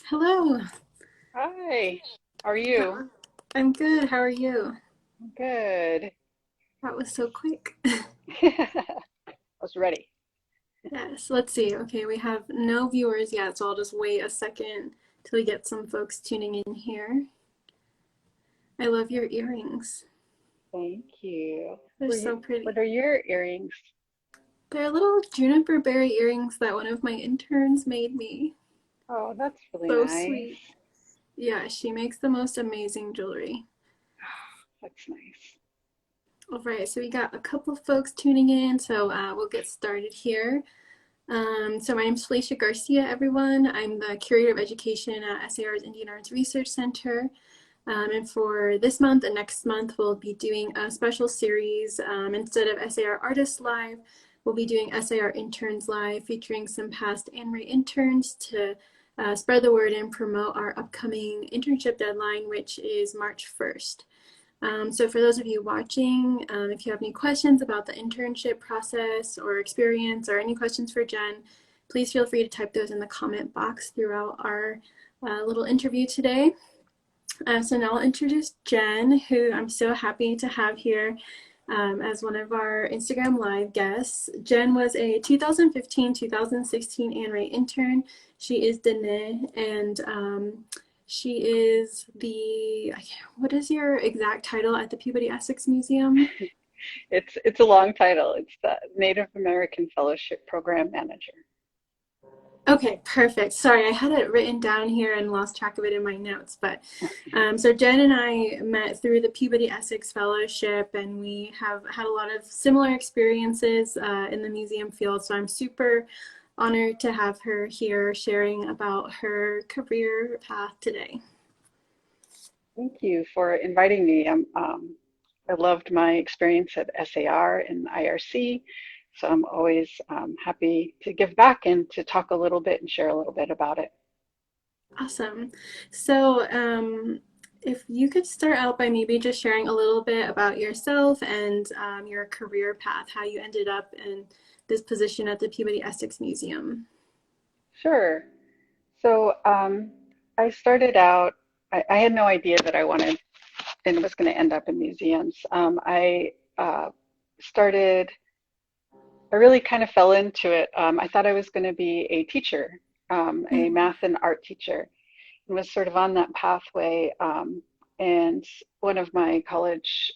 Hello. Hi, how are you? I'm good. How are you? Good. That was so quick. I was ready. Yes, let's see. Okay, we have no viewers yet, so I'll just wait a second till we get some folks tuning in here. I love your earrings. Thank you. They're so pretty. What are your earrings? They're little juniper berry earrings that one of my interns made me. Oh, that's really So nice. sweet. Yeah, she makes the most amazing jewelry. That's nice. All right, so we got a couple folks tuning in, so we'll get started here. So my name is Felicia Garcia, everyone. I'm the Curator of Education at SAR's Indian Arts Research Center. And for this month and next month, we'll be doing a special series. Instead of SAR Artists Live, we'll be doing SAR Interns Live, featuring some past Anne Ray Interns to spread the word and promote our upcoming internship deadline, which is March 1st. So for those of you watching, if you have any questions about the internship process or experience or any questions for Jen, please feel free to type those in the comment box throughout our little interview today. So now I'll introduce Jen, who I'm so happy to have here as one of our Instagram Live guests. Jen was a 2015-2016 Anne Ray intern. She is Diné, and she is what is your exact title at the Peabody Essex Museum? It's a long title. It's the Native American Fellowship Program Manager. Okay, perfect. Sorry, I had it written down here and lost track of it in my notes. But so Jen and I met through the Peabody Essex Fellowship, and we have had a lot of similar experiences in the museum field. So I'm super honored to have her here sharing about her career path today. Thank you for inviting me. I loved my experience at SAR and IRC, so I'm always happy to give back and to talk a little bit and share a little bit about it. Awesome. So if you could start out by maybe just sharing a little bit about yourself and your career path, how you ended up in this position at the Peabody Essex Museum. Sure. So I started out, I had no idea that I wanted and was going to end up in museums. I started, I really kind of fell into it. I thought I was going to be a teacher, a Mm-hmm. math and art teacher, and was sort of on that pathway. And one of my college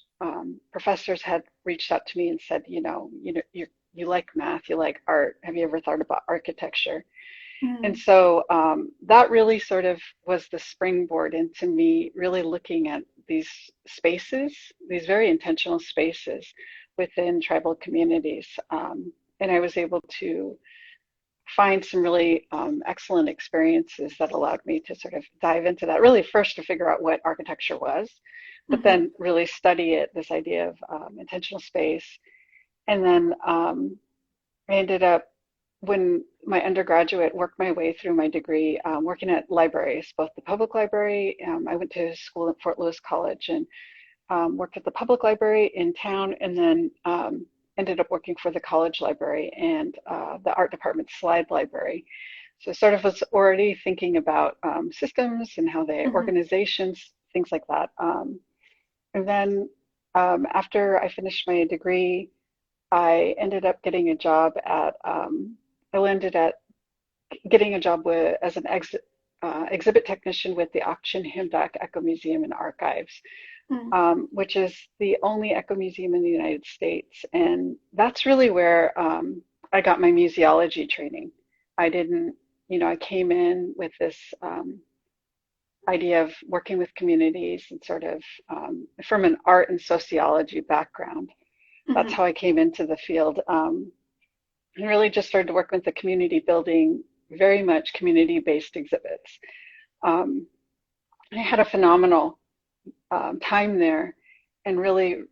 professors had reached out to me and said, you like math, you like art. Have you ever thought about architecture? And so that really sort of was the springboard into me really looking at these spaces, these very intentional spaces within tribal communities. And I was able to find some really excellent experiences that allowed me to sort of dive into that, really first to figure out what architecture was, but Mm-hmm. then really study it, this idea of intentional space. And then I ended up, when my undergraduate, worked my way through my degree, working at libraries, both the public library. I went to school at Fort Lewis College and worked at the public library in town, and then ended up working for the college library and the art department slide library. So sort of was already thinking about systems and how they Mm-hmm. organizations, things like that. And then after I finished my degree, I ended up getting a job at I landed at getting a job as an exhibit technician with the Auction Himmelreich Eco Museum and Archives, which is the only eco museum in the United States. And that's really where I got my museology training. I didn't, I came in with this idea of working with communities and sort of from an art and sociology background. That's Mm-hmm. how I came into the field. And really just started to work with the community building, very much community-based exhibits. Um, I had a phenomenal time there and really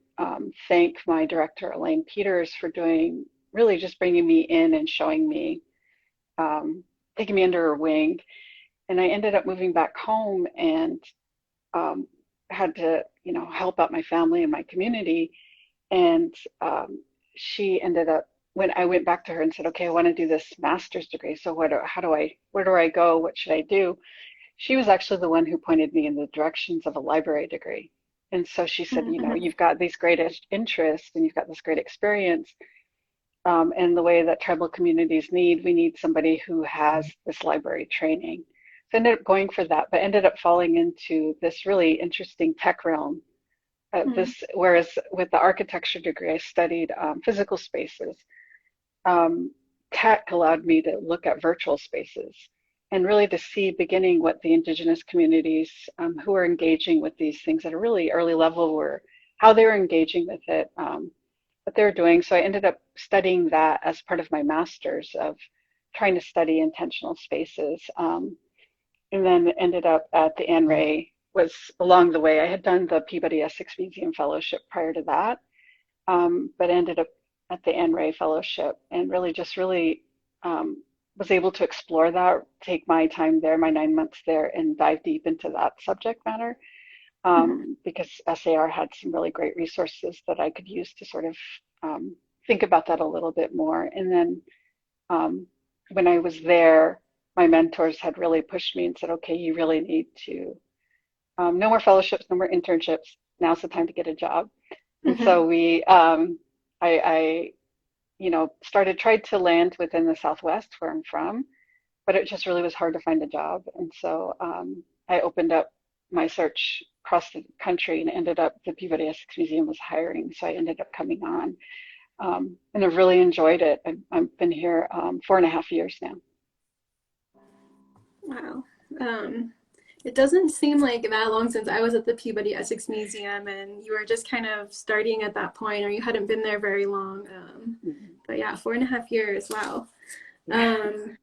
thank my director, Elaine Peters, for doing really just bringing me in and showing me, taking me under her wing. And I ended up moving back home and um, had to, help out my family and my community. And she ended up when I went back to her and said, okay, I want to do this master's degree. So where do I go? What should I do? She was actually the one who pointed me in the directions of a library degree. And so she said, you know, Mm-hmm. you've got these great interests and you've got this great experience. And the way that tribal communities we need somebody who has this library training. So I ended up going for that, but ended up falling into this really interesting tech realm. Whereas with the architecture degree, I studied physical spaces. Um, Tech allowed me to look at virtual spaces and really to see beginning what the Indigenous communities who are engaging with these things at a really early level were, how they're engaging with it, what they're doing. So I ended up studying that as part of my master's of trying to study intentional spaces. And then ended up at the Anne Ray was along the way. I had done the Peabody Essex Museum Fellowship prior to that, but ended up at the Anne Ray Fellowship and really was able to explore that, take my time there, my 9 months there, and dive deep into that subject matter Mm-hmm. because SAR had some really great resources that I could use to sort of think about that a little bit more. And then um, when I was there, my mentors had really pushed me and said, okay, you really need to, no more fellowships, no more internships. Now's the time to get a job. And Mm-hmm. so I tried to land within the Southwest where I'm from, but it just really was hard to find a job. And so I opened up my search across the country and ended up, the Peabody Essex Museum was hiring. So I ended up coming on and I've really enjoyed it. I've been here 4.5 years now. Wow. Um, it doesn't seem like that long since I was at the Peabody Essex Museum, and you were just kind of starting at that point, or you hadn't been there very long. Mhm. But yeah, 4.5 years. Wow. Yeah. Um,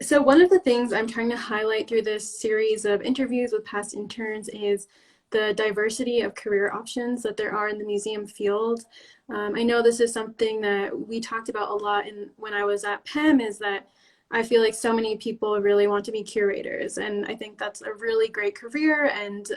so one of the things I'm trying to highlight through this series of interviews with past interns is the diversity of career options that there are in the museum field. I know this is something that we talked about a lot when I was at PEM, is that I feel like so many people really want to be curators, and I think that's a really great career, and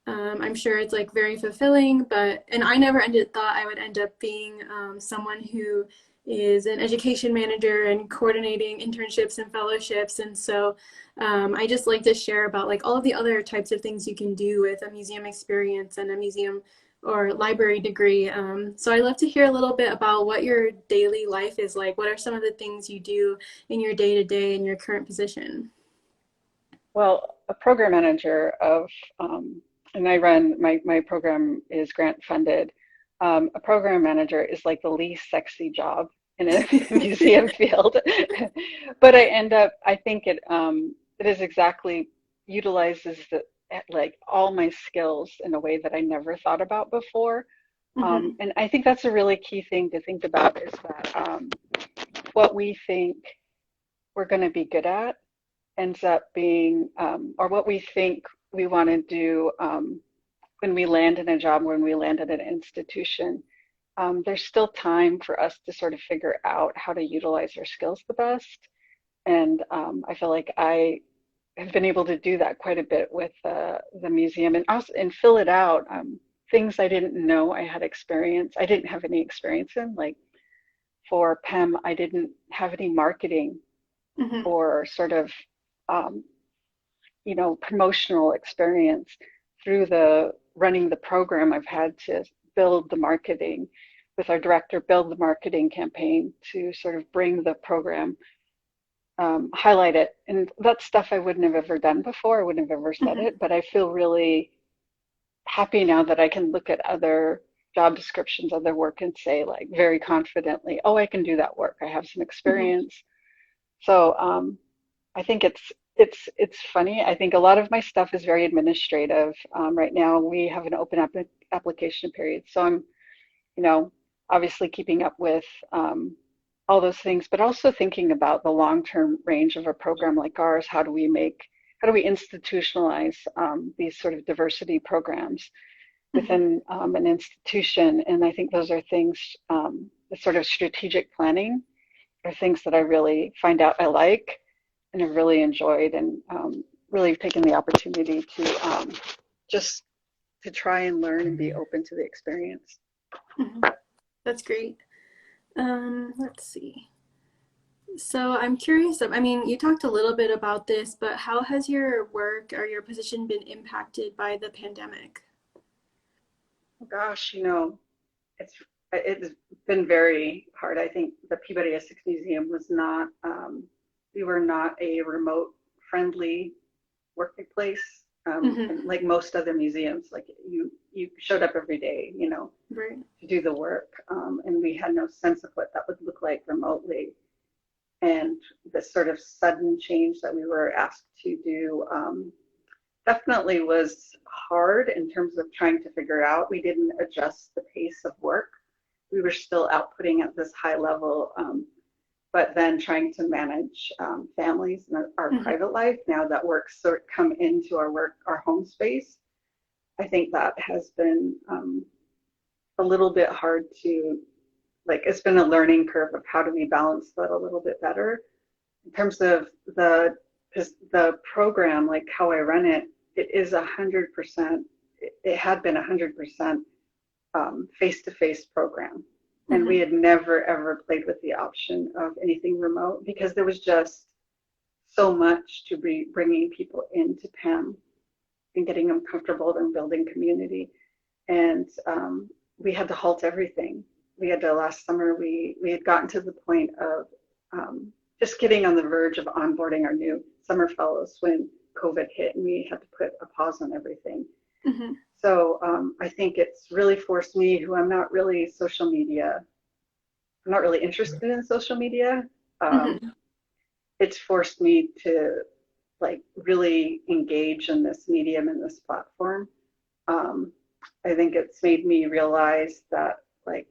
I'm sure it's like very fulfilling, and I never thought I would end up being someone who is an education manager and coordinating internships and fellowships. And so I just like to share about like all of the other types of things you can do with a museum experience and a museum or library degree. So I'd love to hear a little bit about what your daily life is like. What are some of the things you do in your day to day in your current position? Well, a program manager and I run, my program is grant funded. A program manager is like the least sexy job in a museum field. But I think it is exactly utilizes like all my skills in a way that I never thought about before. Hmm. And I think that's a really key thing to think about is that what we think we're going to be good at ends up being, or what we think we want to do when we land in a job, when we land at an institution, there's still time for us to sort of figure out how to utilize our skills the best. And I feel like I have been able to do that quite a bit with the museum and also and fill it out. Things I didn't know I had experience. I didn't have any experience in, like for PEM, I didn't have any marketing Hmm. or sort of um, promotional experience through the running the program. I've had to build the marketing with our director, build the marketing campaign to sort of bring the program, highlight it. And that's stuff I wouldn't have ever done before. I wouldn't have ever said Hmm. it, but I feel really happy now that I can look at other job descriptions, other work and say like very confidently, oh, I can do that work. I have some Hmm. experience. So I think it's funny. I think a lot of my stuff is very administrative. Right now, we have an open application period, so I'm, you know, obviously keeping up with all those things, but also thinking about the long-term range of a program like ours. How do we institutionalize these sort of diversity programs Hmm. within an institution? And I think those are things, the sort of strategic planning are things that I really find out I like and have really enjoyed and really taken the opportunity to just to try and learn and be open to the experience. Hmm. That's great. Let's see. So I'm curious, I mean, you talked a little bit about this, but how has your work or your position been impacted by the pandemic? Oh gosh, it's it's been very hard. I think the Peabody Essex Museum was not, we were not a remote friendly workplace, Hmm. and like most other museums, like you showed up every day, Right. to do the work, and we had no sense of what that would look like remotely. And the sort of sudden change that we were asked to do, definitely was hard in terms of trying to figure it out. We didn't adjust the pace of work. We were still outputting at this high level, but then trying to manage families and our Hmm. private life now that work's sort of come into our home space. I think that has been a little bit hard to, like, it's been a learning curve of how do we balance that a little bit better in terms of the program, like how I run it. It is 100%. It had been 100% face-to-face program, and we Hmm. had never ever played with the option of anything remote because there was just so much to be bringing people into PEM and getting them comfortable and building community. And we had to halt everything. We had to last summer. We had gotten to the point of just getting on the verge of onboarding our new summer fellows when COVID hit, and we had to put a pause on everything. Hmm. So I think it's really forced me, who I'm not really social media, I'm not really interested in social media. Um, Hmm. it's forced me to like really engage in this medium and this platform. Um, I think it's made me realize that like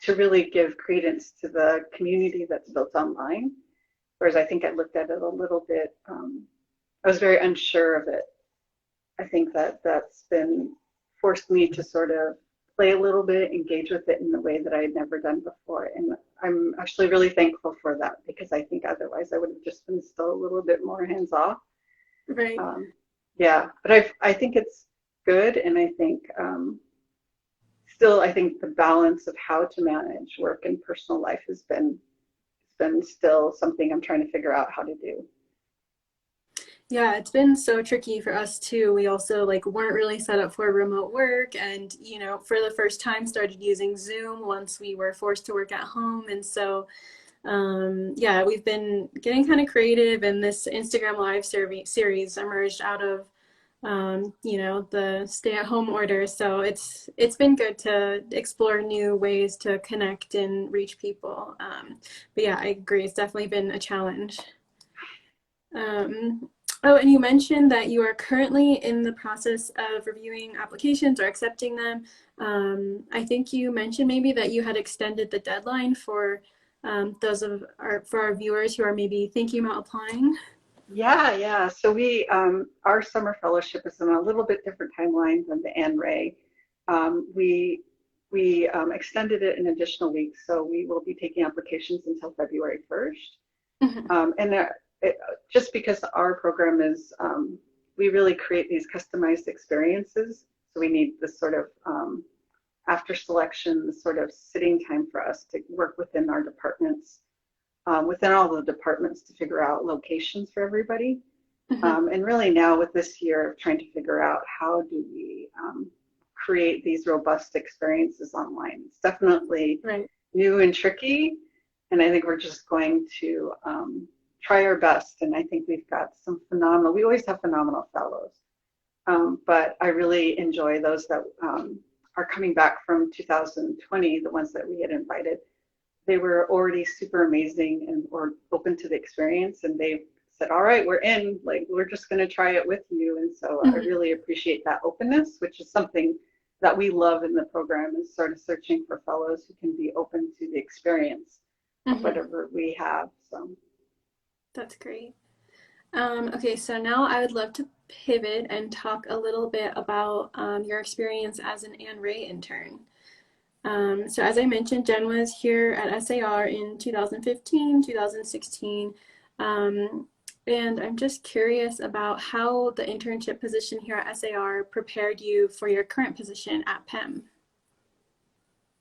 to really give credence to the community that's built online. Whereas I think I looked at it a little bit, I was very unsure of it. I think that that's been forced me to sort of play a little bit, engage with it in a way that I had never done before. And I'm actually really thankful for that because I think otherwise I would have just been still a little bit more hands off. Right. Um, yeah, but I think it's good. And I think still, I think the balance of how to manage work and personal life has been still something I'm trying to figure out how to do. Yeah, it's been so tricky for us too. We also like weren't really set up for remote work and, for the first time started using Zoom once we were forced to work at home. And so, yeah, we've been getting kind of creative and this Instagram Live series emerged out of, the stay-at-home order. So it's been good to explore new ways to connect and reach people. But yeah, I agree. It's definitely been a challenge. Oh, and you mentioned that you are currently in the process of reviewing applications or accepting them. I think you mentioned maybe that you had extended the deadline for for our viewers who are maybe thinking about applying. Yeah, yeah. So our summer fellowship is on a little bit different timeline than the Anne Ray. We extended it an additional week, so we will be taking applications until February 1st. Mhm. And it, just because our program is, we really create these customized experiences, so we need this sort of after selection, this sort of sitting time for us to work within our departments, within all the departments to figure out locations for everybody. Mhm. And really now with this year of trying to figure out how do we create these robust experiences online. It's definitely Right. new and tricky, and I think we're just going to try our best. And I think we've got some phenomenal, we always have phenomenal fellows, but I really enjoy those that are coming back from 2020, the ones that we had invited. They were already super amazing and or open to the experience, and they said, all right, we're in, like we're just going to try it with you. And so I Mhm. really appreciate that openness, which is something that we love in the program, is sort of searching for fellows who can be open to the experience of Mhm. whatever we have. So That's great. Okay, so now I would love to pivot and talk a little bit about your experience as an Anne Ray intern. So as I mentioned, Jen was here at SAR in 2015, 2016. Um, and I'm just curious about how the internship position here at SAR prepared you for your current position at PEM.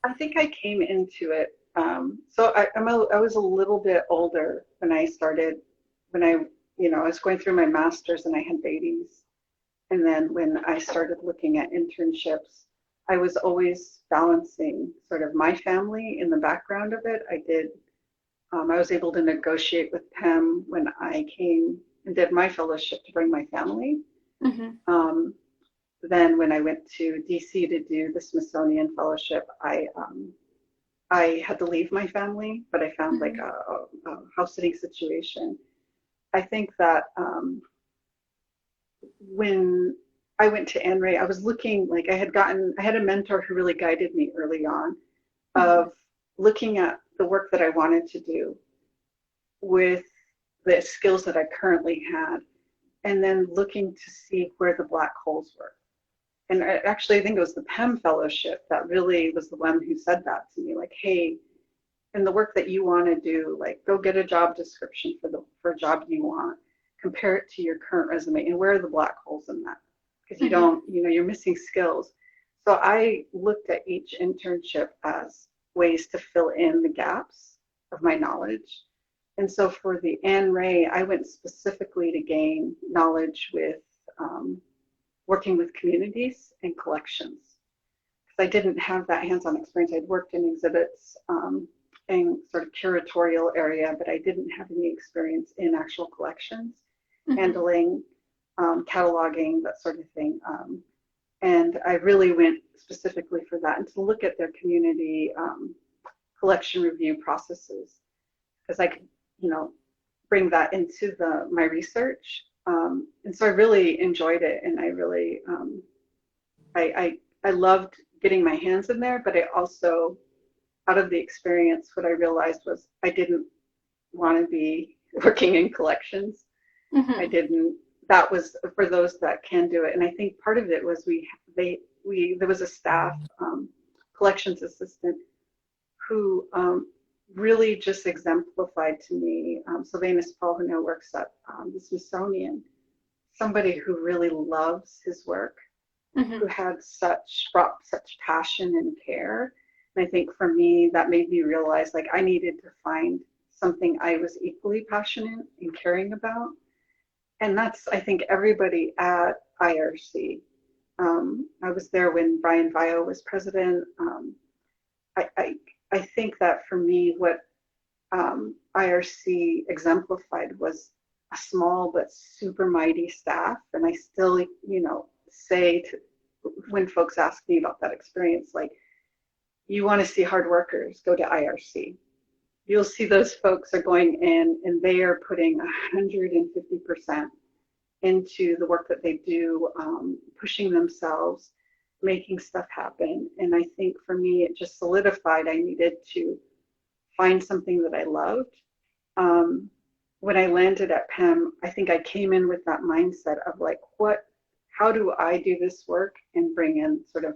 I think I came into it I was a little bit older when I started, when I was going through my master's and I had babies. And then when I started looking at internships, I was always balancing sort of my family in the background of it. I was able to negotiate with PEM when I came and did my fellowship to bring my family. Mm-hmm. Then when I went to DC to do the Smithsonian Fellowship, I had to leave my family, but I found like a house sitting situation. I think that when I went to Anne Ray, I was looking like I had a mentor who really guided me early on of looking at the work that I wanted to do with the skills that I currently had, and then looking to see where the black holes were. And actually, I think it was the PEM fellowship that really was the one who said that to me, like, hey, in the work that you want to do, like, go get a job description for a job you want, compare it to your current resume, and where are the black holes in that? Because you don't, you're missing skills. So I looked at each internship as ways to fill in the gaps of my knowledge. And so for the Anne Ray, I went specifically to gain knowledge with working with communities and collections. Because I didn't have that hands-on experience. I'd worked in exhibits in sort of curatorial area, but I didn't have any experience in actual collections, handling, cataloging, that sort of thing. And I really went specifically for that and to look at their community collection review processes, because I could, bring that into my research. And so I really enjoyed it, and I really, I loved getting my hands in there, but I also, out of the experience, what I realized was I didn't want to be working in collections. That was for those that can do it. And I think part of it was there was a staff collections assistant who really just exemplified to me, Sylvanus Paul, who now works at the Smithsonian, somebody who really loves his work, who brought such passion and care. And I think for me, that made me realize like I needed to find something I was equally passionate and caring about. And that's, I think, everybody at IRC. I was there when Brian Vio was president. I think that for me, what IRC exemplified was a small but super mighty staff. And I still, say when folks ask me about that experience, like, you want to see hard workers, go to IRC. You'll see those folks are going in and they are putting 150% into the work that they do, pushing themselves, making stuff happen. And I think for me, it just solidified I needed to find something that I loved. When I landed at PEM, I think I came in with that mindset of like, how do I do this work and bring in sort of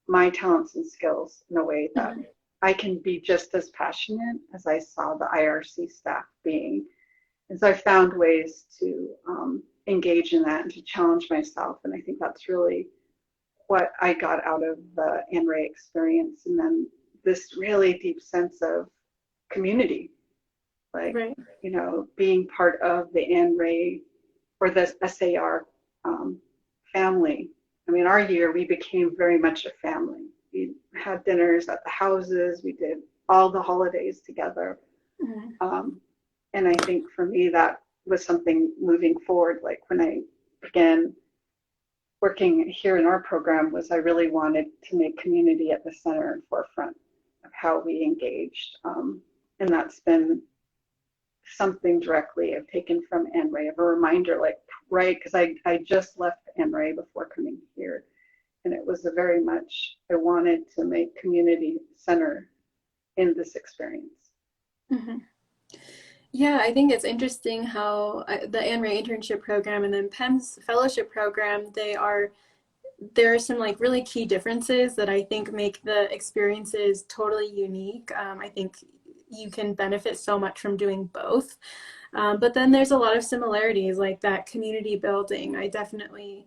my talents and skills in a way that I can be just as passionate as I saw the IRC staff being. And so I found ways to engage in that and to challenge myself. And I think that's really what I got out of the Anne Ray experience. And then this really deep sense of community, like, being part of the Anne Ray or the SAR family. I mean, our year, we became very much a family. We had dinners at the houses. We did all the holidays together. And I think for me, that was something moving forward. Like when I began working here in our program, was I really wanted to make community at the center and forefront of how we engaged. And that's been something directly I've taken from Anne Ray, of a reminder, like, because I just left Anne Ray before coming here. And it was a very much, I wanted to make community center in this experience. Yeah, I think it's interesting how the Anne Ray Internship Program and then PEM's Fellowship Program, there are some like really key differences that I think make the experiences totally unique. I think you can benefit so much from doing both. But then there's a lot of similarities, like that community building. I definitely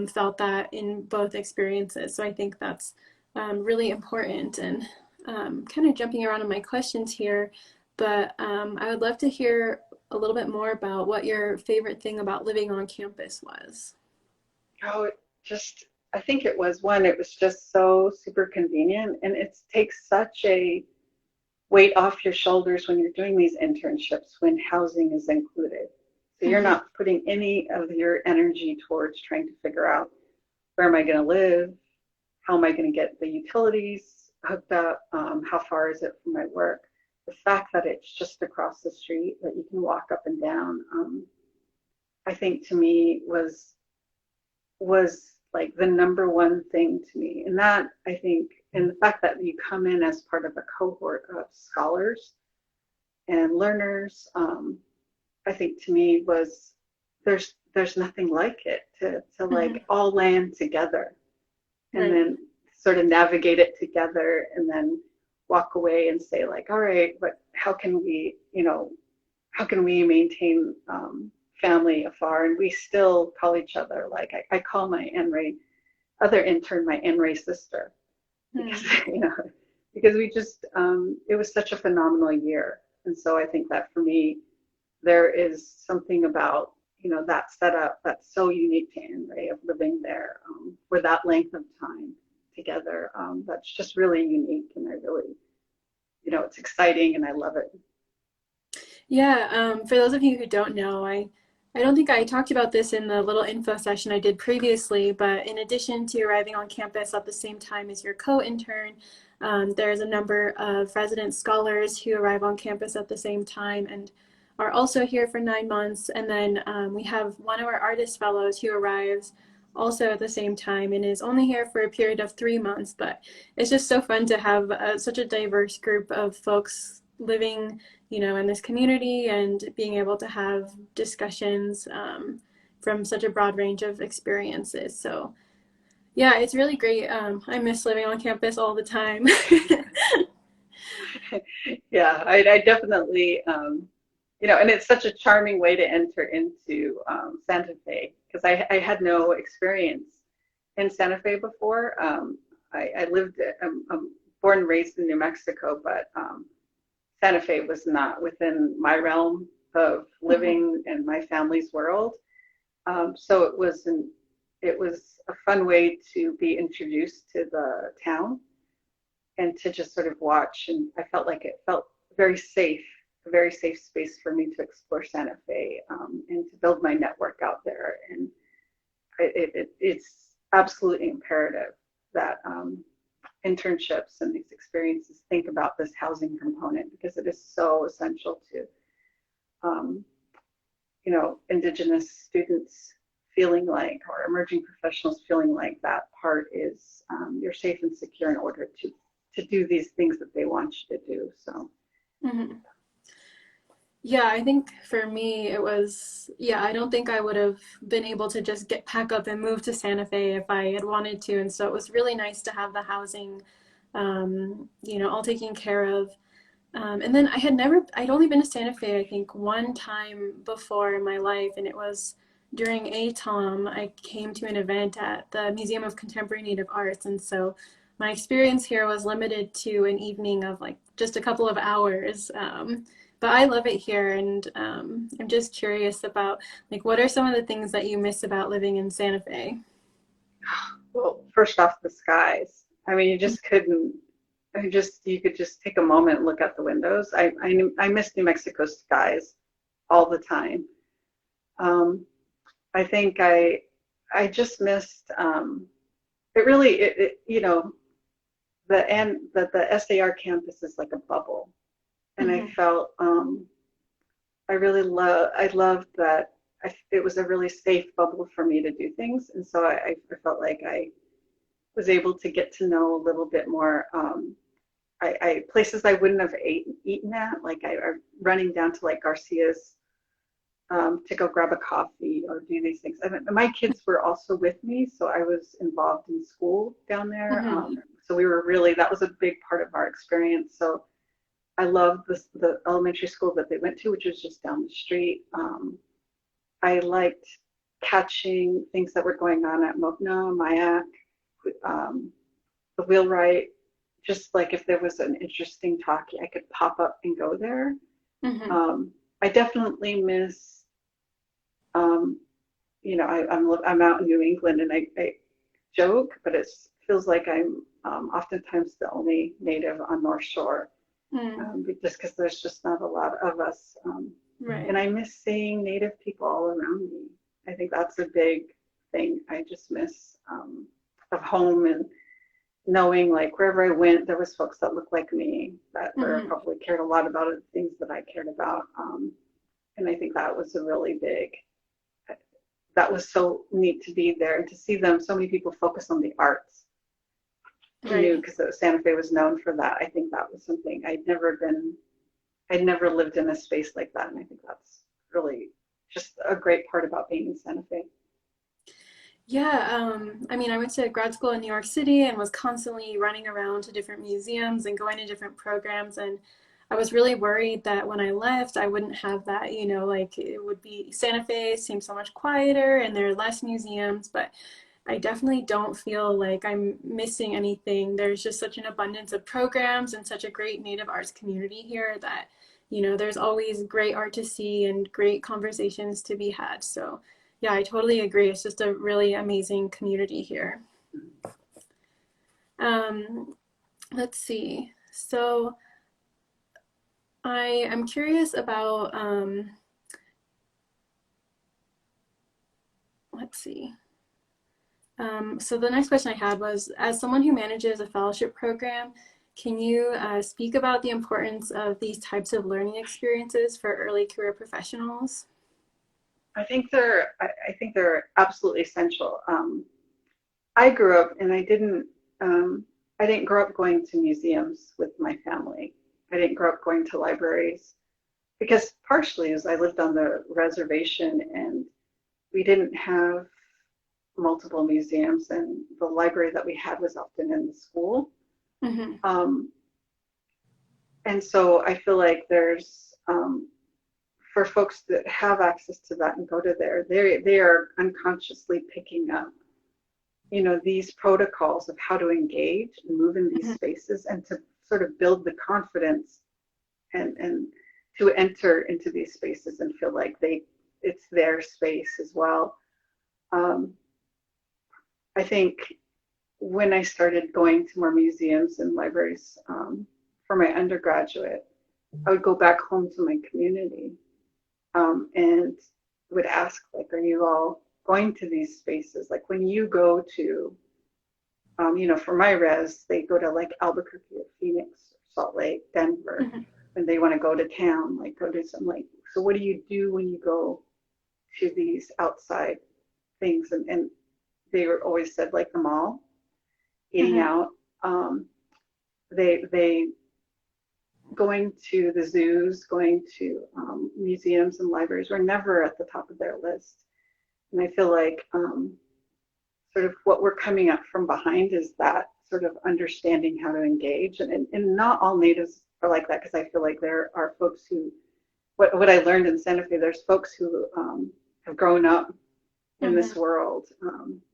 felt that in both experiences. So I think that's really important. And kind of jumping around on my questions here, but I would love to hear a little bit more about what your favorite thing about living on campus was. Oh, it just, I think it was one, it was just so super convenient and it takes such a weight off your shoulders when you're doing these internships when housing is included. So you're Hmm. not putting any of your energy towards trying to figure out where am I going to live? How am I going to get the utilities hooked up? How far is it from my work? The fact that it's just across the street that you can walk up and down, I think to me was like the number one thing to me. And that I think, and the fact that you come in as part of a cohort of scholars and learners, I think to me was there's nothing like it to Hmm. like all land together and Right. then sort of navigate it together and then walk away and say like, all right, but how can we, how can we maintain family afar? And we still call each other, like I call my Anne Ray, other intern, my Anne Ray sister, because, Hmm. because we just, it was such a phenomenal year. And so I think that for me, there is something about, that setup that's so unique to Anne Ray of living there for that length of time together. That's just really unique. And I really, it's exciting and I love it. Yeah, for those of you who don't know, I don't think I talked about this in the little info session I did previously, but in addition to arriving on campus at the same time as your co-intern, there's a number of resident scholars who arrive on campus at the same time and are also here for 9 months. And then we have one of our artist fellows who arrives also at the same time and is only here for a period of 3 months. But it's just so fun to have such a diverse group of folks living in this community and being able to have discussions from such a broad range of experiences. So, yeah, it's really great. I miss living on campus all the time. Yeah, I definitely, and it's such a charming way to enter into Santa Fe because I had no experience in Santa Fe before. I lived, I'm born and raised in New Mexico, but Santa Fe was not within my realm of Mhm. living in my family's world. So it was a fun way to be introduced to the town and to just sort of watch. And I felt like it felt very safe, a very safe space for me to explore Santa Fe and to build my network out there. And it's absolutely imperative that internships and these experiences think about this housing component because it is so essential to, um, Indigenous students feeling like, or emerging professionals feeling like that part is you're safe and secure in order to do these things that they want you to do. So, Mhm. Yeah, I think for me it was, yeah, I don't think I would have been able to just get pack up and move to Santa Fe if I had wanted to. And so it was really nice to have the housing, all taken care of. And then I'd only been to Santa Fe, I think, one time before in my life, and it was during ATOM. I came to an event at the Museum of Contemporary Native Arts, and so my experience here was limited to an evening of like just a couple of hours. But I love it here, and I'm just curious about like what are some of the things that you miss about living in Santa Fe? well, first off, the skies. I mean, you just couldn't. You could just take a moment and look out the windows. I miss New Mexico skies all the time. Um, I think I just missed. It really, the SAR campus is like a bubble, and I Hmm. felt I loved that it was a really safe bubble for me to do things, and so I felt like I was able to get to know a little bit more. I places I wouldn't have eaten at, like I running down to like Garcia's to go grab a coffee or do these things. And my kids were also with me, so I was involved in school down there. Hmm. So we were really that was a big part of our experience. So I loved the elementary school that they went to, which was just down the street. I liked catching things that were going on at Mokna, Mayak, the wheelwright, just like if there was an interesting talk, I could pop up and go there. Hmm. I definitely miss, um, I'm out in New England, and I joke, but it feels like I'm oftentimes the only native on North Shore, Mm. just because there's just not a lot of us. Right. And I miss seeing native people all around me. I think that's a big thing. I just miss of home, and knowing like wherever I went, there was folks that looked like me that were Hmm. probably cared a lot about the things that I cared about. And I think that was a really big, that was so neat to be there and to see them, so many people focus on the arts. I Right. knew because Santa Fe was known for that. I think that was something I'd never lived in a space like that. And I think that's really just a great part about being in Santa Fe. Yeah, I mean, I went to grad school in New York City and was constantly running around to different museums and going to different programs. And I was really worried that when I left, I wouldn't have that, like it would be Santa Fe seems so much quieter and there are less museums, but I definitely don't feel like I'm missing anything. There's just such an abundance of programs and such a great Native arts community here that, there's always great art to see and great conversations to be had. So, yeah, I totally agree. It's just a really amazing community here. Um, let's see. So, I am curious about, let's see. So the next question I had was, as someone who manages a fellowship program, can you speak about the importance of these types of learning experiences for early career professionals? I think they're absolutely essential. I grew up, and I didn't grow up going to museums with my family. I didn't grow up going to libraries because partially as I lived on the reservation, and we didn't have multiple museums, and the library that we had was often in the school. Hmm. Um, and so I feel like there's, for folks that have access to that and go to there, they are unconsciously picking up, these protocols of how to engage and move in these Hmm. spaces, and to sort of build the confidence, and to enter into these spaces and feel like it's their space as well. Um, I think when I started going to more museums and libraries, for my undergraduate, I would go back home to my community, and would ask, like, are you all going to these spaces? Like when you go to, for my res, they go to like Albuquerque or Phoenix, Salt Lake, Denver, Hmm. when they want to go to town, like go to some like, so what do you do when you go to these outside things? And they were always said like the mall, eating Hmm. out. Um, they going to the zoos, going to museums and libraries were never at the top of their list. And I feel like sort of what we're coming up from behind is that sort of understanding how to engage. And not all natives are like that, because I feel like there are folks who, what I learned in Santa Fe, there's folks who have grown up in this Hmm. world,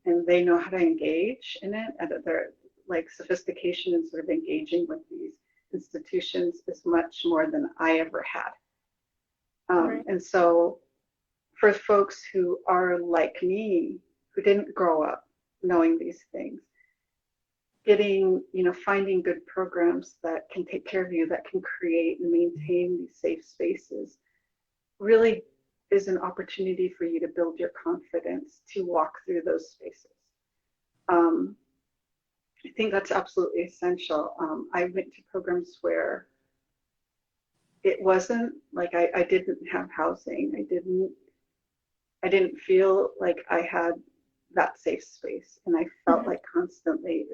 and they know how to engage in it, and their like sophistication and sort of engaging with these institutions is much more than I ever had. Right. And so for folks who are like me, who didn't grow up knowing these things, getting, finding good programs that can take care of you, that can create and maintain these safe spaces, really is an opportunity for you to build your confidence to walk through those spaces. Um, I think that's absolutely essential. I went to programs where it wasn't like I didn't have housing. I didn't feel like I had that safe space, and I felt Hmm. like constantly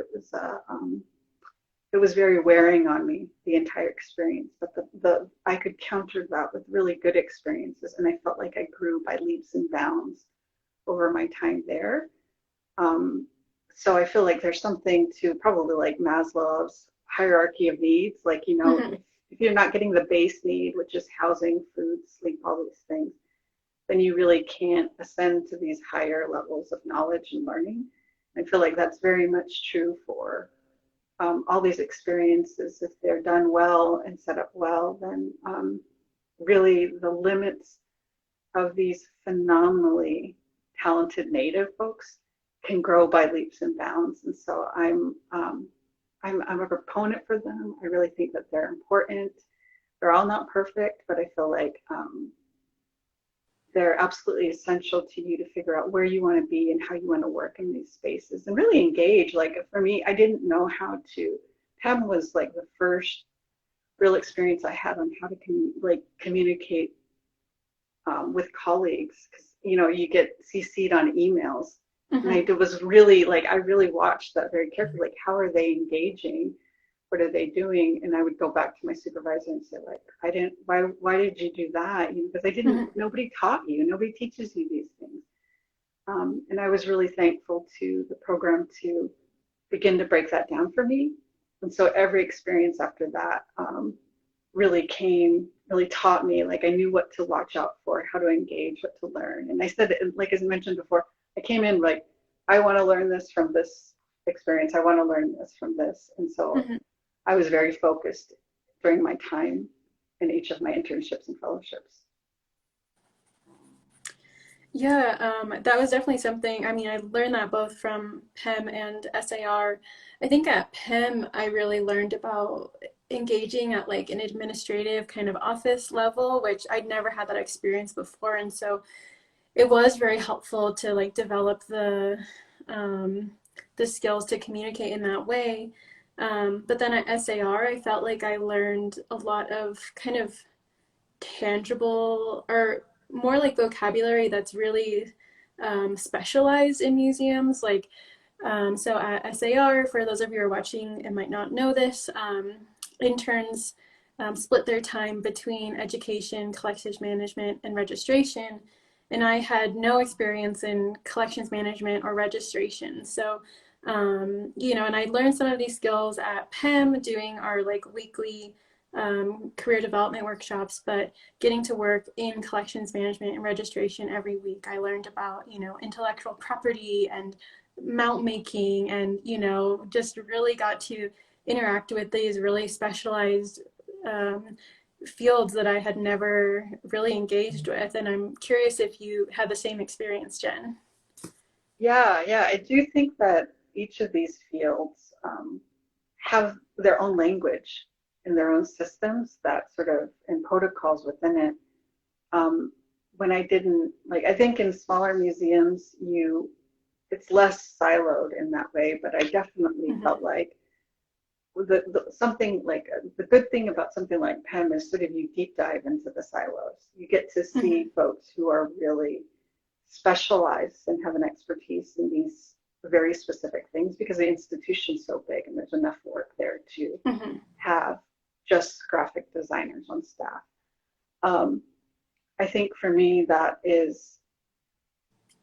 it was very wearing on me, the entire experience. But the I could counter that with really good experiences, and I felt like I grew by leaps and bounds over my time there. Um, so I feel like there's something to probably like Maslow's hierarchy of needs. Like, Hmm. if you're not getting the base need, which is housing, food, sleep, all these things, then you really can't ascend to these higher levels of knowledge and learning. I feel like that's very much true for all these experiences, if they're done well and set up well, then really the limits of these phenomenally talented Native folks can grow by leaps and bounds. And so I'm a proponent for them. I really think that they're important. They're all not perfect, but I feel like they're absolutely essential to you to figure out where you want to be and how you want to work in these spaces and really engage. Like for me, I didn't know how to. PEM was like the first real experience I had on how to communicate with colleagues, because you get CC'd on emails. Mm-hmm. And I was really I really watched that very carefully. Like, how are they engaging? What are they doing? And I would go back to my supervisor and say, like, why did you do that? Because I didn't, Mm-hmm. nobody taught you, nobody teaches you these things. And I was really thankful to the program to begin to break that down for me. And so every experience after that really taught me, like I knew what to watch out for, how to engage, what to learn. And I said, like as I mentioned before, I came in like, I want to learn this from this experience. I want to learn this from this. And so Mm-hmm. I was very focused during my time in each of my internships and fellowships. Yeah, that was definitely something. I mean, I learned that both from PEM and SAR. I think at PEM, I really learned about engaging at like an administrative kind of office level, which I'd never had that experience before. And so it was very helpful to like develop um, the skills to communicate in that way. But then at SAR, I felt like I learned a lot of kind of tangible or more like vocabulary that's really specialized in museums. Like, so at SAR, for those of you who are watching and might not know this, interns split their time between education, collections management, and registration. And I had no experience in collections management or registration. So, and I learned some of these skills at PEM doing our like weekly career development workshops, but getting to work in collections management and registration every week, I learned about, intellectual property and mount making and, just really got to interact with these really specialized fields that I had never really engaged with. And I'm curious if you had the same experience, Jen. Yeah, I do think that each of these fields have their own language and their own systems that sort of and protocols within it. When I didn't I think in smaller museums, it's less siloed in that way, but I definitely Mm-hmm. felt like the good thing about something like PEM is sort of you deep dive into the silos. You get to Mm-hmm. see folks who are really specialized and have an expertise in these very specific things because the institution's so big and there's enough work there to Mm-hmm. have just graphic designers on staff. I think for me that is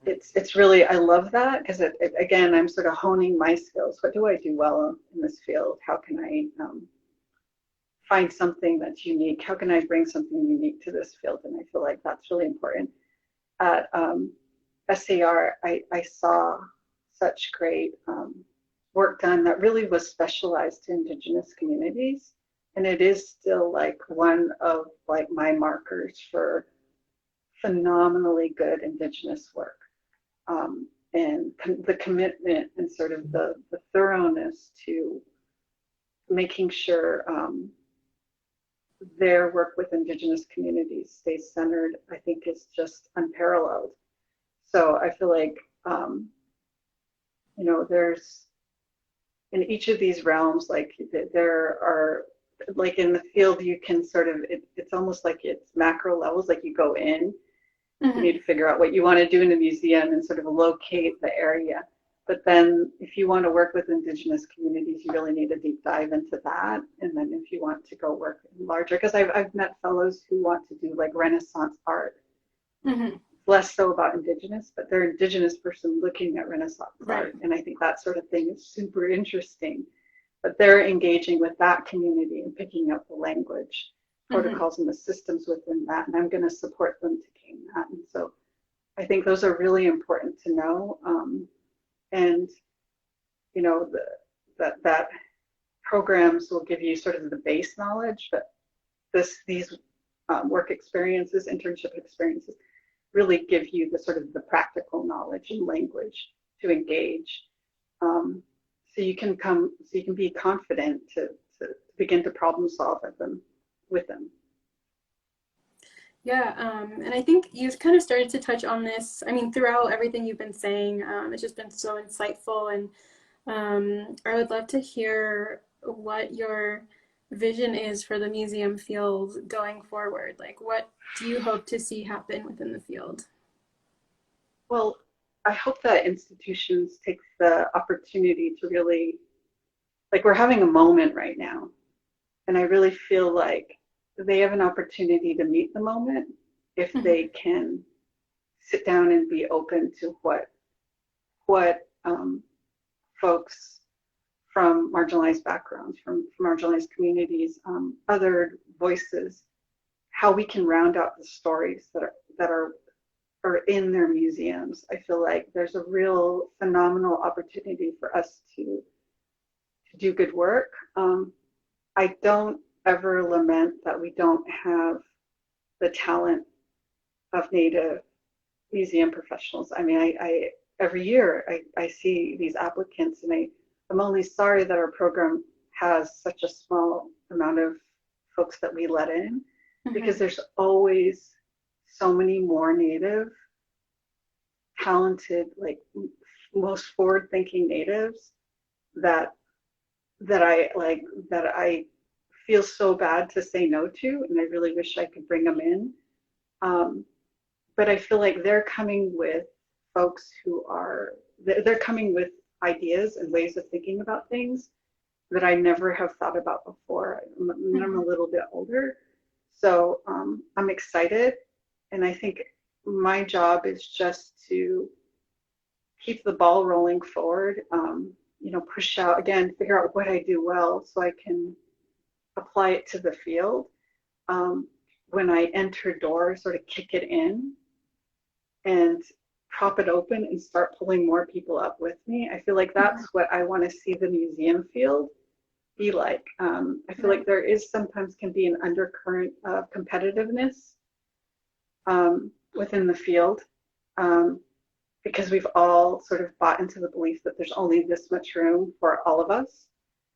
it's really I love that because again I'm sort of honing my skills. What do I do well in this field? How can I find something that's unique? How can I bring something unique to this field? And I feel like that's really important. At SAR, I saw such great work done that really was specialized to Indigenous communities, and it is still like one of like my markers for phenomenally good Indigenous work. And the commitment and sort of the thoroughness to making sure their work with Indigenous communities stays centered, I think is just unparalleled. So I feel like, there's in each of these realms, like there are, like in the field, you can sort of, it's almost like it's macro levels, like you go in, you Mm-hmm. need to figure out what you want to do in a museum and sort of locate the area. But then if you want to work with Indigenous communities, you really need a deep dive into that. And then if you want to go work larger, because I've met fellows who want to do like Renaissance art, Mm-hmm. less so about Indigenous, but they're Indigenous person looking at Renaissance Right. art. And I think that sort of thing is super interesting. But they're engaging with that community and picking up the language, Mm-hmm. protocols, and the systems within that. And I'm going to support them to gain that. And so I think those are really important to know. And, you know, that programs will give you sort of the base knowledge, but these work experiences, internship experiences, really give you the sort of the practical knowledge and language to engage, so you can be confident to begin to problem solve with them. Yeah, and I think you've kind of started to touch on this. I mean, throughout everything you've been saying, it's just been so insightful, and I would love to hear what your vision is for the museum field going forward. Like, what do you hope to see happen within the field? Well, I hope that institutions take the opportunity to really, like, we're having a moment right now, and I really feel like they have an opportunity to meet the moment if Mhm. they can sit down and be open to what folks from marginalized backgrounds, from marginalized communities, other voices, how we can round out the stories that are in their museums. I feel like there's a real phenomenal opportunity for us to do good work. I don't ever lament that we don't have the talent of Native museum professionals. I mean, I every year I see these applicants, and I'm only sorry that our program has such a small amount of folks that we let in, because Mhm. there's always so many more Native, talented, like most forward-thinking Natives that I feel so bad to say no to, and I really wish I could bring them in. Um, but I feel like they're coming with folks who are they're coming with ideas and ways of thinking about things that I never have thought about before. I'm a Mhm. little bit older, so I'm excited, and I think my job is just to keep the ball rolling forward. Push out again, figure out what I do well, so I can apply it to the field. Um, when I enter doors, sort of kick it in and prop it open and start pulling more people up with me. I feel like Mhm. that's what I want to see the museum field be like. I feel like Right. there is sometimes can be an undercurrent of competitiveness within the field, um, because we've all sort of bought into the belief that there's only this much room for all of us.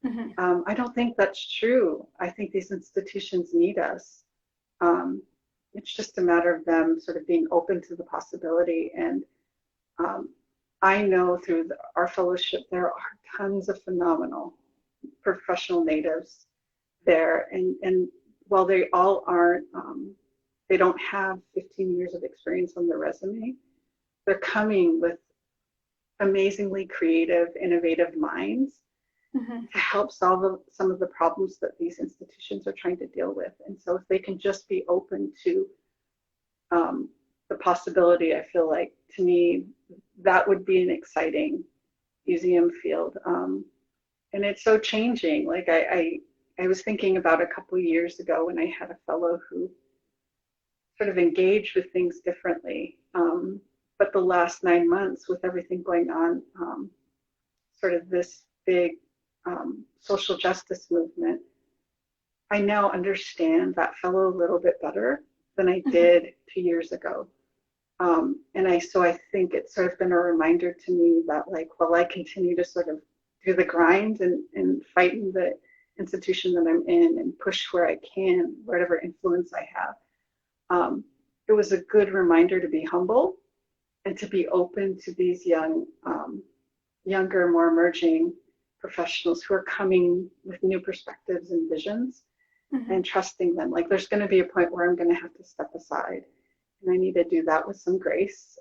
Mhm. I don't think that's true. I think these institutions need us. Um, it's just a matter of them sort of being open to the possibility. And um, I know through our fellowship, there are tons of phenomenal professional natives there. And while they all aren't, they don't have 15 years of experience on their resume, they're coming with amazingly creative, innovative minds Mhm. to help solve some of the problems that these institutions are trying to deal with. And so if they can just be open to the possibility, I feel like, to me, that would be an exciting museum field. And it's so changing. Like I was thinking about a couple of years ago when I had a fellow who sort of engaged with things differently. But the last 9 months, with everything going on, sort of this big social justice movement, I now understand that fellow a little bit better than I Mhm. did 2 years ago. So I think it's sort of been a reminder to me that, like, while I continue to sort of do the grind and fight in the institution that I'm in and push where I can, whatever influence I have, it was a good reminder to be humble and to be open to these younger, more emerging professionals who are coming with new perspectives and visions, Mhm. and trusting them. Like, there's going to be a point where I'm going to have to step aside, and I need to do that with some grace,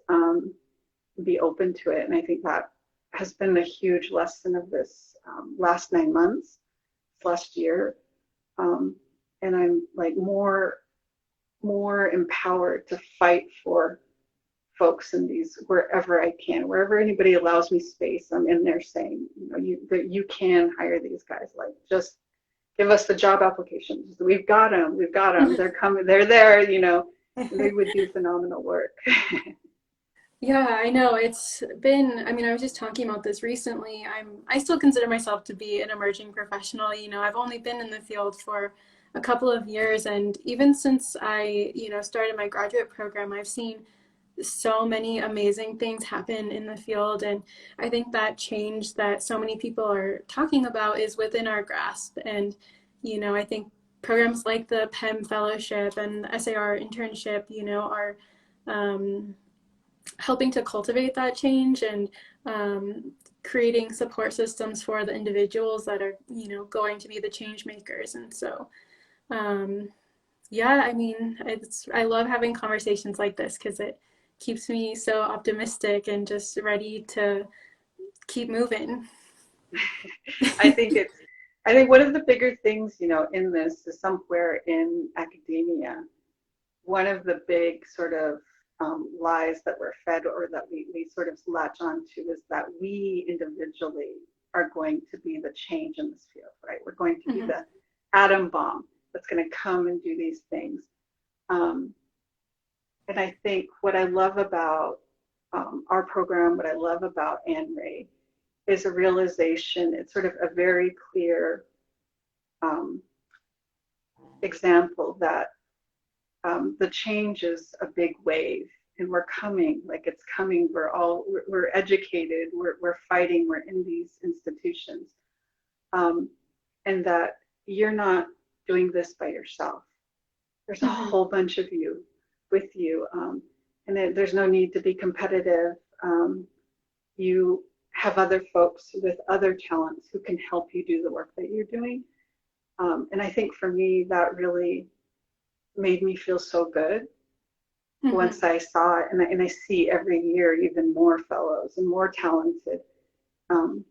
be open to it. And I think that has been a huge lesson of this last 9 months, last year. Um, and I'm like more empowered to fight for folks in these wherever I can, wherever anybody allows me space. I'm in there saying, you can hire these guys. Like, just give us the job applications. We've got them. We've got them. They're coming. They're there. And they would do phenomenal work. Yeah, I know. It's been, I mean, I was just talking about this recently. I still consider myself to be an emerging professional. I've only been in the field for a couple of years, and even since I started my graduate program, I've seen so many amazing things happen in the field. And I think that change that so many people are talking about is within our grasp. And I think programs like the PEM Fellowship and the SAR Internship are um, helping to cultivate that change and creating support systems for the individuals that are going to be the change makers. And so, um, yeah, I mean, I love having conversations like this because it keeps me so optimistic and just ready to keep moving. I think it's, I think one of the bigger things, in this is somewhere in academia, one of the big sort of lies that we're fed or that we sort of latch onto is that we individually are going to be the change in this field, right? We're going to be Mhm. the atom bomb that's going to come and do these things. Um, and I think what I love about our program, what I love about Anne Ray, is a realization. It's sort of a very clear um, example that the change is a big wave and we're coming, like it's coming. We're educated, we're fighting, we're in these institutions. Um, and that you're not doing this by yourself. There's a Mhm. whole bunch of you with you. There's no need to be competitive. You have other folks with other talents who can help you do the work that you're doing. And I think for me, that really made me feel so good Mhm. once I saw it. And I see every year even more fellows and more talented um,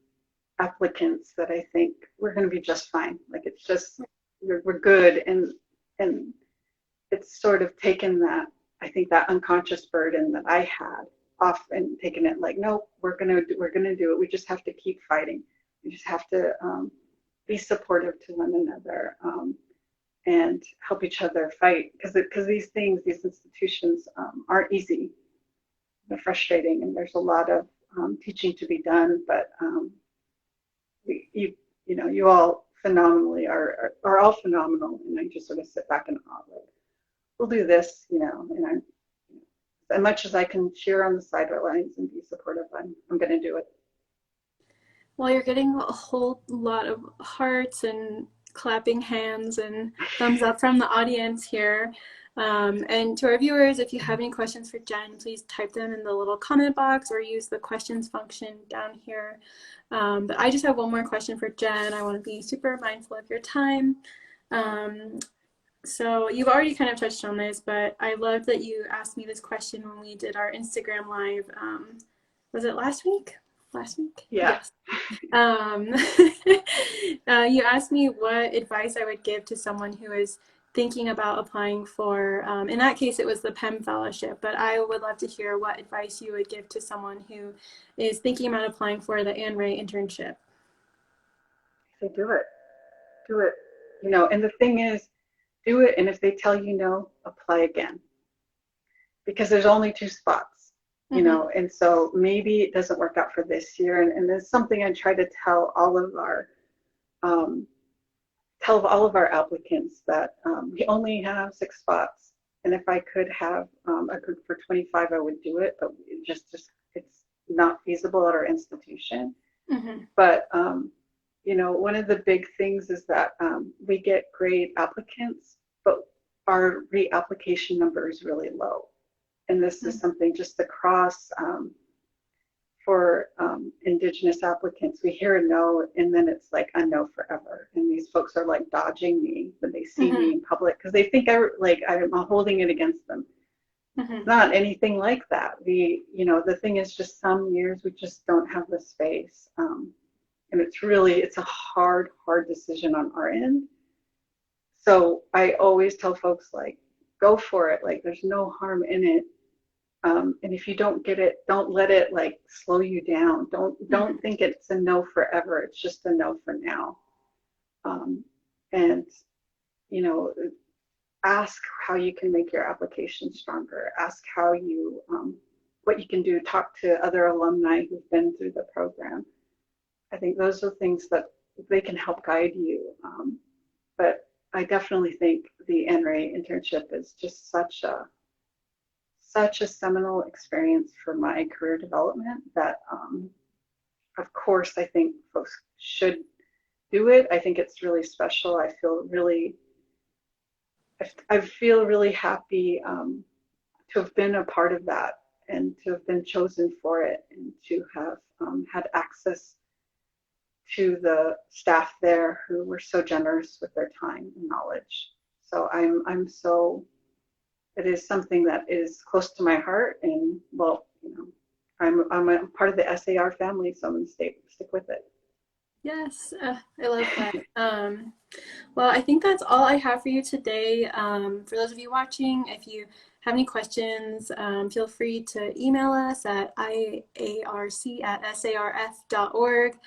applicants that I think we're going to be just fine. Like it's just, we're good. And it's sort of taken that, I think that unconscious burden that I had off and taken it like, no, we're going to do it. We just have to keep fighting. We just have to be supportive to one another. And help each other fight because these things, these institutions aren't easy. They're frustrating, and there's a lot of teaching to be done. But you you all phenomenally are all phenomenal, and I just sort of sit back and awe, like we'll do this, and I'm as much as I can cheer on the sidelines and be supportive, I'm going to do it. Well, you're getting a whole lot of hearts and clapping hands and thumbs up from the audience here. And to our viewers, if you have any questions for Jen, please type them in the little comment box or use the questions function down here. But I just have one more question for Jen. I want to be super mindful of your time. Um, so you've already kind of touched on this, but I love that you asked me this question when we did our Instagram live. Was it last week? Last week? Yeah. Yes. Um, you asked me what advice I would give to someone who is thinking about applying for, in that case, it was the PEM Fellowship, but I would love to hear what advice you would give to someone who is thinking about applying for the Anne Ray Internship. So do it, and the thing is, do it, and if they tell you no, apply again because there's only two spots, Mm-hmm. and so maybe it doesn't work out for this year. And there's something I try to um, tell all of our applicants that we only have 6 spots. And if I could have a group for 25, I would do it, but it's not feasible at our institution. Mm-hmm. But one of the big things is that we get great applicants, but our reapplication number is really low. And this is something just across for Indigenous applicants. We hear a no, and then it's like a no forever. And these folks are like dodging me when they see Mm-hmm. me in public because they think I'm holding it against them. It's Mm-hmm. not anything like that. The thing is just some years we just don't have the space. And it's a hard decision on our end. So I always tell folks like, go for it. Like there's no harm in it. And if you don't get it, don't let it like slow you down. Don't Mm-hmm. think it's a no forever. It's just a no for now. Um, and you know, ask how you can make your application stronger. Ask how you what you can do, talk to other alumni who've been through the program. I think those are things that they can help guide you. But I definitely think the Anne Ray internship is just such a seminal experience for my career development that, of course, I think folks should do it. I think it's really special. I feel really happy to have been a part of that and to have been chosen for it and to have had access to the staff there who were so generous with their time and knowledge. So it is something that is close to my heart, and well, I'm a part of the SAR family, so I'm going to stick with it. Yes, I love that. Well, I think that's all I have for you today. For those of you watching, if you have any questions, feel free to email us at iarc@sarf.org.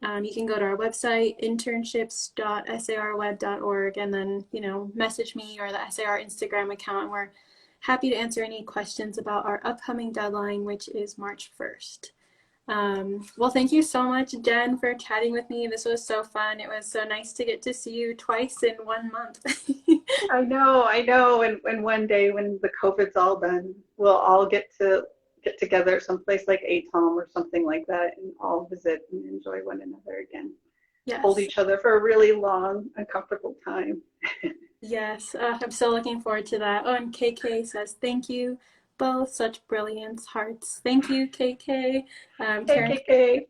You can go to our website, internships.sarweb.org, and then, message me or the SAR Instagram account, and we're happy to answer any questions about our upcoming deadline, which is March 1st. Well, thank you so much, Jen, for chatting with me. This was so fun. It was so nice to get to see you twice in 1 month. I know. And one day when the COVID's all done, we'll all get together someplace like ATOM or something like that and all visit and enjoy one another again. Yes. Hold each other for a really long, uncomfortable time. Yes, I'm so looking forward to that. Oh, and KK says, thank you both, such brilliance, hearts. Thank you, KK. Hey, Karen. KK.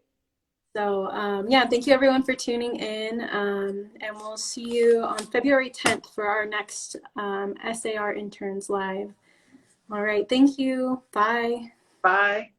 So yeah, thank you everyone for tuning in, and we'll see you on February 10th for our next SAR Interns Live. All right, thank you. Bye. Bye.